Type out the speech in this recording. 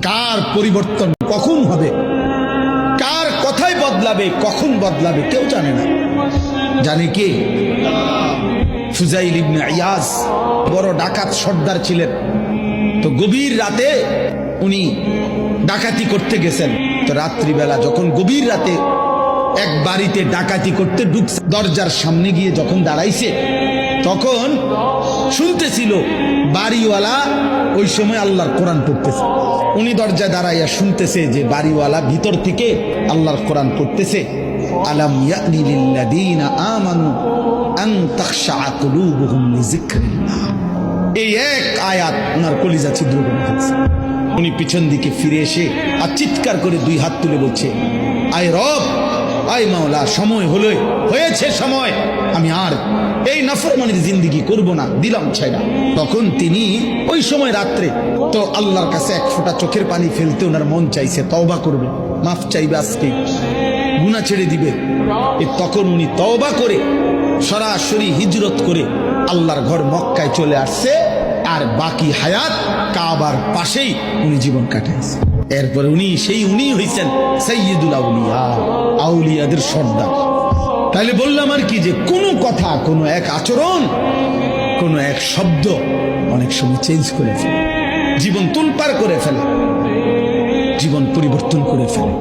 কার পরিবর্তন কখন হবে, কার কথায় বদলাবে, কখন বদলাবে কেউ জানে না। জানে কে? ফুজাইল ইবনে ইয়াজ বড় ডাকাত সর্দার ছিলেন। তো গভীর রাতে উনি ডাকাতি করতে গেছেন। তো রাত্রিবেলা যখন গভীর রাতে এক বাড়িতে ডাকাতি করতে ঢুকছে, দরজার সামনে গিয়ে যখন দাঁড়াইছে তখন শুনতেছিল বাড়িওয়ালা ওই সময় আল্লাহর কোরআন পড়তেছে। উনি দরজায় দাঁড়াইয়া শুনতেছে যে বাড়িওয়ালা ভিতর থেকে আল্লাহর কোরআন পড়তেছে, আলাম ইয়ানি লিল্লাযীনা আমানু আন তাখশা কুলুবুহুম লিযিকরিল্লাহ। এই এক আয়াত ওনার কলিজা ছিদ্র করে ফেলছে। উনি পিছন দিকে ফিরে এসে আর চিৎকার করে দুই হাত তুলে বলছে, আয় রব, আয় মাওলা, সময় হলো, হয়েছে সময়, আমি আর এই নাফরমানির জিন্দেগি করব না, দিলাম ছাইড়া। তখন তিনি ওই সময় রাত্রে তো আল্লাহর কাছে এক ফোঁটা চোখের পানি ফেলতে ওনার মন চাইছে, তওবা করবে, মাফ চাইবে, আজকে গুনাহ ছেড়ে দিবে। তখন উনি তওবা করে সরাসরি হিজরত করে আল্লাহর ঘর মক্কায় চলে আসছে, আর বাকি হায়াত কাবার পাশেই উনি জীবন কাটাইছে। এরপরে উনি হইছেন সাইয়্যিদুল আউলিয়া, আউলিয়াদের সর্দার। তাহলে বললাম আর কি, যে কোনো কথা, কোনো এক আচরণ, কোনো এক শব্দ অনেক সময় চেঞ্জ করে ফেলে, জীবন তুলপার করে ফেলে, জীবন পরিবর্তন করে ফেলে।